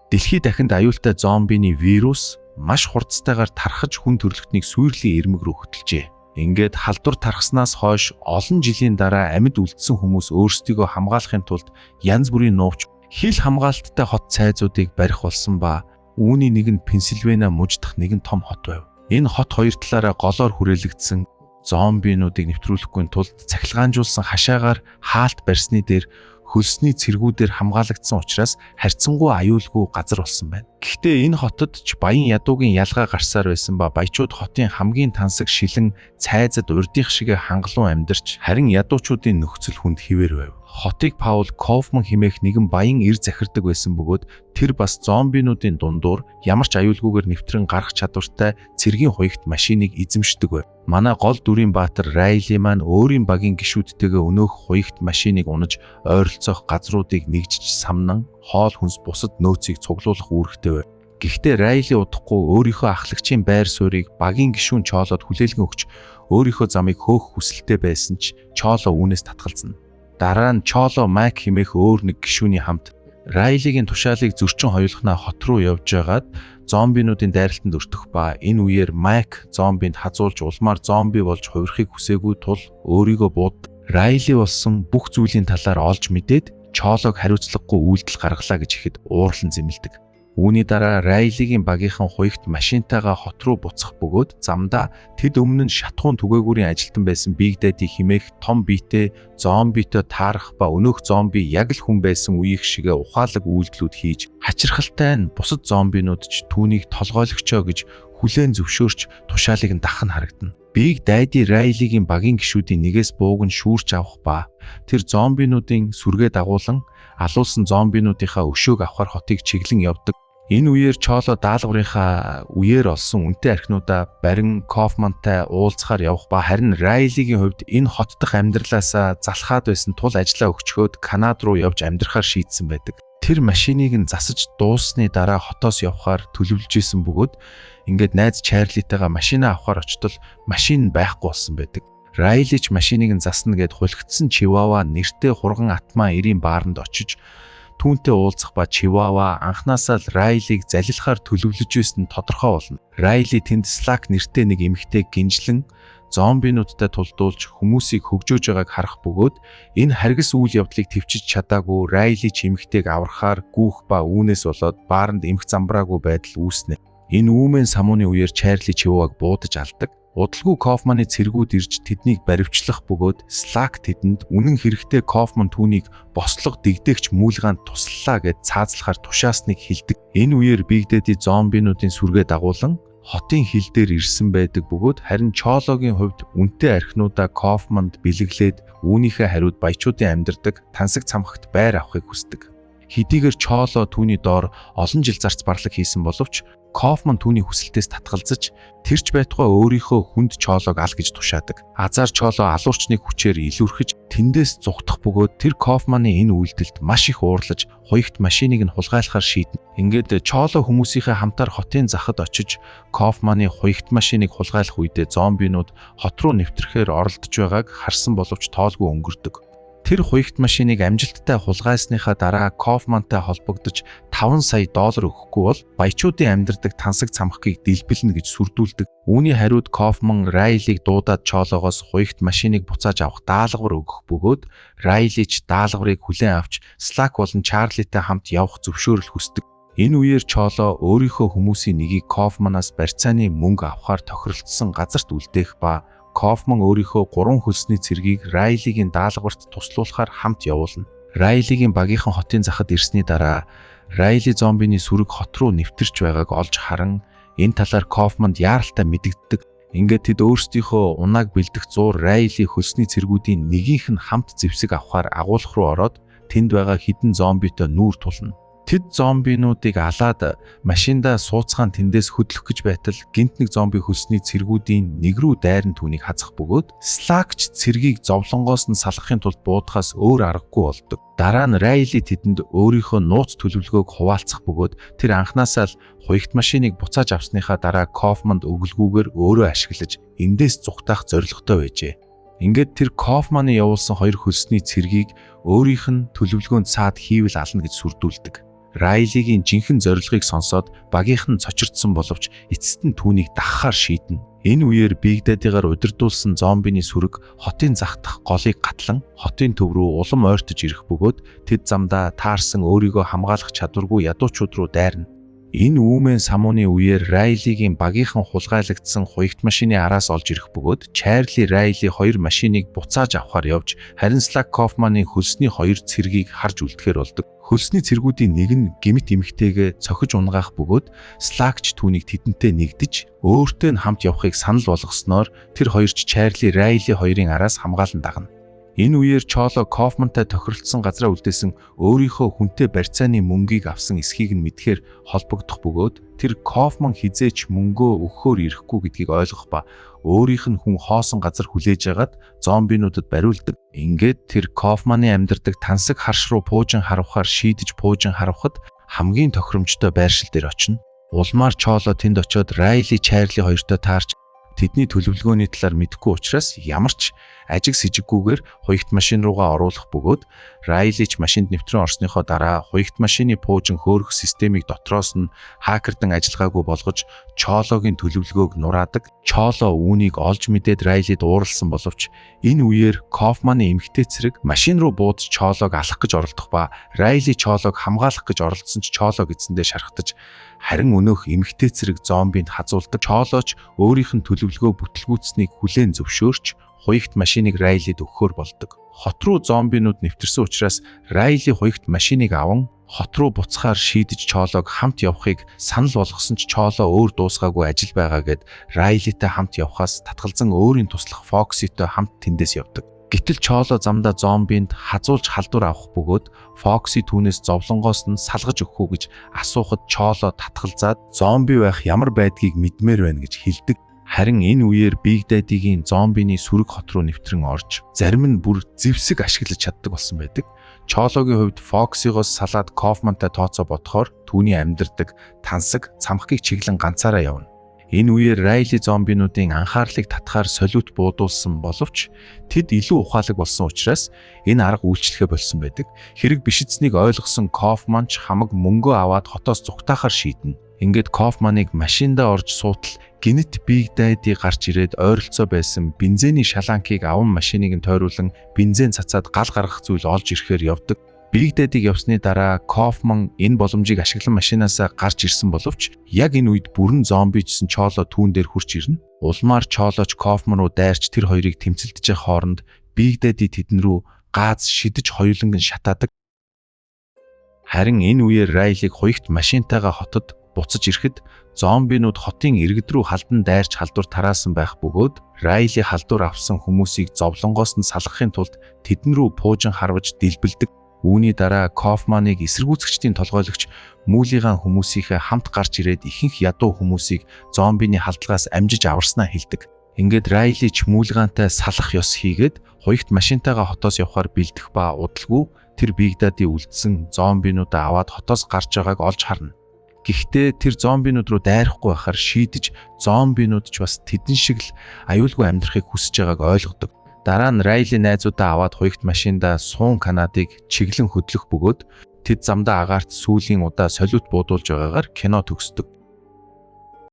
Дэлхий дахинд аюултай зомбины вирус маш хурдтайгаар тархаж хүн төрөлхтнийг сүйрлийн ирмэг рүү хөтлжээ. Ингээд халдвар тархснаас хойш олон жилийн дараа амьд үлдсэн хүмүүс өөрсдийгөө хамгаалахын тулд янз бүрийн нуугч хил хамгаалттай хот цайзуудыг барих болсон ба үүний нэг нь Пенсильвания мужидах нэгэн том хот байв. Энэ хот хоёр талаараа голоор хүрээлэгдсэн зомбинуудыг нэвтрүүлэхгүй тулд цахилгаанжуулсан хашаагаар хаалт барьсны дээр хөлсний цэргүүдээр хамгаалагдсан учраас харьцангуй аюулгүй газар болсон байна. Гэхдээ энэ хотод ч баян ядуугийн ялгаа гарсаар байсан ба баячууд хотын хамгийн тансаг шилэн цайзад урдих шиг хангалуун амьдарч харин ядуучуудын нөхцөл хүнд хിവэр байв. Хотыг Паул Кофман хэмээх нэгэн баян эр захирдаг байсан бөгөөд тэр бас зомбинуудын дундуур ямар ч аюулгүйгээр нэвтрэн гарах чадвартай цэргийн хуягт машиныг эзэмшдэг байв. Манай гол дүрийн баатар Райли маань өөрийн багийн гишүүдтэйгээ өнөөх хуягт машиныг унаж ойролцоох газруудыг нэгжиж самнан хоол хүнс бусад нөөцийг цуглуулах үүрэгтэй байв. Гэхдээ Райли удахгүй өөрийнхөө ахлагчийн байр суурийг багийн гишүүн Чоолоод хүлээлгэн өгч өөрийнхөө замыг хөөх хүсэлтэй байсан ч Чооло үүнээс татгалзна. Дараа нь Чооло Майк хэмээх өөр нэг гишүүний хамт Райлигийн тушаалыг зөрчин хоёулахнаа хот руу явж байгаад зомбинуудын дайралтанд өртөх ба энэ үеэр Майк зомбинд хазуулж улмаар зомби болж хувирахыг хүсээгүй тул өөрийгөө бууд Райли болсон бүх зүйлийн талаар олж мэдээд Чоолог хариуцлагагүй үйлдэл гаргалаа гэж ихэд уурлан зэмлдэг. Үүний дараа Райлигийн багийнхан хуягт машинтайгаа хот руу буцах бөгөөд замдаа тэд өмнө нь шатхуун түгээгүүрийн ажилтан байсан Big Daddy хэмээх том биетэй зомбитой таарах ба өнөөх зомби яг л хүн байсан үеих шигэ ухаалаг үйлдэлүүд хийж хачирхалтай нь бусад зомбинууд ч түүнийг толгойлогчоо гэж хүлээн зөвшөөрч тушаалыг нь дахин харагдана. Big Daddy Райлигийн багийн гишүүдийн нэгээс бууг нь шүүрч авах ба тэр зомбинуудын сүргээ дагуулan алуулсан зомбинуудынхаа өшөөг авахар хотыг чиглэн явдаг. Энэ үеэр Чооло даалгаврынхаа үеэр олсон үнэтэй архинуудаа барин Кофмантай уулзахаар явах ба харин Райлигийн хувьд энэ хот дахь амьдралаасаа залхаад байсан тул ажиллаа өгчхөөд Канада руу явж амьдрахаар шийдсэн байдаг. Тэр машиныг нь засаж дууссаны дараа хотоос явхаар төлөвлөж исэн бөгөөд ингээд найз Чарлитайгаа машинаа авахаар очтол машин байхгүй болсон байдаг. Райли ч машиныг нь засна гэд хулигдсан Чивава нэртэй хурган атмаа эрийн бааранд очиж түүнтэй уулзах ба Чивава анхнаасаа л Райлиг залилахаар төлөвлөж байсан нь тодорхой болно. Райли тэнд Слак нэртэй нэг эмэгтэйг гинжлэн зомбинуудтай тулдуулж хүмүүсийг хөгжөөж байгааг харах бөгөөд энэ харгас үйл явдлыг төвчиж чадаагүй Райли ч эмэгтэйг аврахаар гүүх ба үүнээс болоод бааранд эмх замбраагүй байдал үүснэ. Энэ үүмэн самууны үеэр Чарли Чиваваг буудаж алдаг. Удалгүй Кофманы цэргүүд ирж тэднийг баривчлах бөгөөд Слак тэдэнд үнэн хэрэгтээ Кофман түүнийг бослого дэгдээгч мүүлгаанд туслалаа гэд цаазлахаар тушаасныг хэлдэг. Энэ үеэр Big Daddy зомбинуудын сүргээ дагуулan хотын хил дээр ирсэн байдаг бөгөөд харин Чоологийн хувьд үнэтэй архинуудаа Кофманд бэлэглээд үүнийхээ хариуд баячуудын амьдардаг тансаг цамхагт байр авахыг хүсдэг. Хэдийгээр Чооло түүний доор олон жил зарц барлаг хийсэн боловч Кофман түүний хүсэлтээс татгалзаж тэрч байтугай өөрийнхөө хүнд Чоолог ал гэж тушаадаг. Азар Чооло алуурчныг хүчээр илүүрхэж тэндээс зугтах бөгөөд тэр Кофманы энэ үйлдэлд маш их уурлаж хуягт машиныг нь хулгайлахаар шийднэ. Ингээд Чооло хүмүүсийнхээ хамтаар хотын захад очиж Кофманы хуягт машиныг хулгайлах үедээ зомбинууд хот руу нэвтрэхээр оролдож байгааг харсан боловч тоолгүй өнгөрдөг. Тэр хуягт машиныг амжилттай хулгайсныхаа дараа Кофмантай холбогдож $5 сая өгөхгүй бол баячуудын амьдардаг тансаг цамхгийг дэлбэлнэ гэж сүрдүүлдэг. Үүний хариуд Кофман Райлиг дуудаад Чоологоос хуягт машиныг буцааж авах даалгавар өгөх бөгөөд Райли ч даалгаврыг хүлээн авч Слак болон Чарлитай хамт явах зөвшөөрөл хүсдэг. Энэ үеэр Чооло өөрийнхөө хүмүүсийн нэгийг Кофманаас барьцааны мөнгө авахар тохиролцсон газарт үлдээх ба Кофман өөрийнхөө 3 хөлсний цэргийг Райлигийн даалгаварт туслуулахаар хамт явуулна. Райлигийн багийнхан хотын захад ирсний дараа Райли зомбины сүрэг хот руу нэвтэрч байгааг олж харан энэ талаар Кофманд яаралтай мэдэгддэг. Ингээд тэд өөрсдийнхөө унааг бэлдэх зуур Райли хөлсний цэргүүдийн нэгийнх нь хамт зэвсэг авахар агуулах руу ороод тэнд байгаа хідэн зомбитой нүүр тулна. Тэд зомбинуудыг алаад машиндаа сууцгаан тэндээс хөдлөх гэж байтал гинт нэг зомби хөлсний цэргүүдийн нэг рүү дайран түүнийг хазах бөгөөд Слакч цэргийг зовлонгоос нь салгахын тулд буудахаас өөр аргагүй болдог. Дараа нь Райли тэдэнд өөрийнхөө нууц төлөвлөгөөг хуваалцах бөгөөд тэр анхнаасаа л хуягт машиныг буцааж авсныхаа дараа Кофманд өгөлгүүгээр өөрөө ашиглаж эндээс зүгтаах зорилготой байжээ. Ингээд тэр Кофманы явуулсан 2 хөлсний цэргийг өөрийнх нь төлөвлөгөөнд цаад хийвэл ална гэж сүрдүүлдэг. Райлигийн жинхэнэ зорилгыг сонсоод багийнхан цочирдсан боловч эцэст нь түүнийг дагахаар шийднэ. Энэ үеэр Big Daddy-гаар удирдуулсан зомбиний сүрэг хотын зах дах голыг гатлан хотын төв рүү улам ойртож ирэх бөгөөд тэд замдаа таарсан өөрийгөө хамгаалах чадваргүй ядуучууд руу дайрна. Энэ үүмэн самууны үеэр Райлигийн багийнхан хулгайлагдсан хуягт машины араас олж ирэх бөгөөд Чарли Райли хоёр машиныг буцааж авахар явж харин Слак Кофманы хөлсний хоёр цэргийг харж үлдэхээр болдог. Хөлсний цэргүүдийн нэг нь гэмт эмэгтэйгээ цохиж унгаах бөгөөд Слакч түүнийг тэдэнтэй нэгдэж өөртөө нь хамт явахыг санал болгосноор тэр хоёрч Чарли Райли хоёрын араас хамгаалан дагна. Энэ үеэр Чоло Кофмантай тохиролцсон газраа үлдээсэн өөрийнхөө хүнтэй барьцааны мөнгийг авсан эсхийг нь мэдхээр холбогдох бөгөөд тэр Кофман хизээч мөнгөө өгөхөөр ирэхгүй гэдгийг ойлгох ба өөрийнх нь хүн хоосон газар хүлээж агаад зомбинуудад бариулдаг. Ингээд тэр Кофманы амьдардаг тансаг харш руу пуужин харавхаар шийдэж пуужин харавхад хамгийн тохиромжтой байршил дээр очино. Улмаар Чоло тэнд очиод Райли Чарли хоёртой таарч тэдний төлөвлөгөөний талаар мэдэхгүй учраас ямар ч ажиг сэжиггүйгээр хуягт машин руугаа оруулах бөгөөд Райлич машинд нэвтрэн орсныхоо дараа хуягт машины пуужин хөөрөх системийг дотроос нь хакердан ажиллагаагүй болгож Чологийн төлөвлөгөөг нураадаг. Чоло үүнийг олж мэдээд Райлид ууралсан боловч энэ үеэр Кофманы эмэгтэй цэрэг машин руу буудаж Чолог алах гэж оролдох ба Райли Чолог хамгаалах гэж оролдсон ч Чоло гэдсэндээ шархтаж харин өнөөх эмэгтэй цэрэг зомбинд хазуулдаг. Чолооч өөрийнх нь төлөвлөгөө бүтлгүүцснийг хүлээн зөвшөөрч хуягт машиныг Райлид өгөхөөр болдог. Хот руу зомбинууд нэвтэрсэн учраас Райли хуягт машиныг аван хот руу буцахаар шийдэж Чолог хамт явахыг санал болгосон ч Чоло өөр дуусгаагүй ажил байгаа гэд Райлитай хамт явхаас татгалзан өөрийн туслах Фокситой хамт тэндээс явдаг. Гэтэл Чоло замдаа зомбинд хазуулж халдвар авах бөгөөд Фокси түүнээс зовлонгоос нь салгаж өгөх үү гэж асуухад Чоло татгалзаад зомби байх ямар байдгийг мэдмээр байна гэж хэлдэг. Харин энэ үеэр Big Daddy-гийн зомбины сүрэг хот руу нэвтрэн орж зарим нь бүр зэвсэг ашиглаж чаддаг болсон байдаг. Чологийн хувьд Фоксигоос салаад Кофмантай тооцоо бодохоор түүний амьдардаг тансаг цамхгийг чиглэн ганцаараа явна. Энэ үеэр Райли зомбинуудын анхаарлыг татахаар солиут буудуулсан боловч тэд илүү ухаалаг болсон учраас энэ арга үйлчлэхэ болсон байдаг. Хэрэг бишидснийг ойлгосон Кофман ч хамаг мөнгөө аваад хотоос зүгтаахаар шийднэ. Ингээд Кофманыг машиндаа орж суутал гинэт Big Daddy гарч ирээд ойролцоо байсан бензиний шаланкийг аван машиныг нь тойруулан бензин цацаад гал гаргах зүйл олж ирэхээр явдаг. Big Daddy явсны дараа Кофман энэ боломжийг ашиглан машинаасаа гарч ирсэн боловч яг энэ үед бүрэн зомбижсэн Чоло түүн дээр хурч ирнэ. Улмаар Чолоч Кофман руу дайрч тэр хоёрыг тэмцэлдэж хооронд Big Daddy тэдэн рүү гааз шидэж хоёуланг нь шатаадаг. Харин энэ үеэр Райлиг хуягт машинтайгаа хотод буцаж ирэхэд зомбинууд хотын иргэд рүү халдан дайрч халдвар тараасан байх бөгөөд Райли халдвар авсан хүмүүсийг зовлонгоос нь салгахын тулд тэдэн рүү пуужин харваж дэлбэлдэг. Үүний дараа Кофманыг эсэргүүцэгчдийн толгойлогч Мүүлигаан хүмүүсийнхээ хамт гарч ирээд ихэнх ядуу хүмүүсийг зомбины халдлагаас амжиж аварснаа хэлдэг. Ингээд Райли ч Мүүлигаантай салах ёс хийгээд хуягт машинтайгаа хотоос явхаар бэлдэх ба удалгүй тэр Big Daddy үлдсэн зомбинуудаа аваад хотоос гарч байгааг олж харна. Гэхдээ тэр зомбинууд руу дайрахгүй байхаар шийдэж зомбинууд ч бас тэдэн шиг л аюулгүй амьдрахыг хүсэж байгааг ойлгодог. Дараа нь Райли найзуудаа аваад хуягт машиндаа суун Канадыг чиглэн хөдлөх бөгөөд тэд замдаа агаарт сүүлийн удаа солиут буудуулж байгаагаар кино төгсдөг.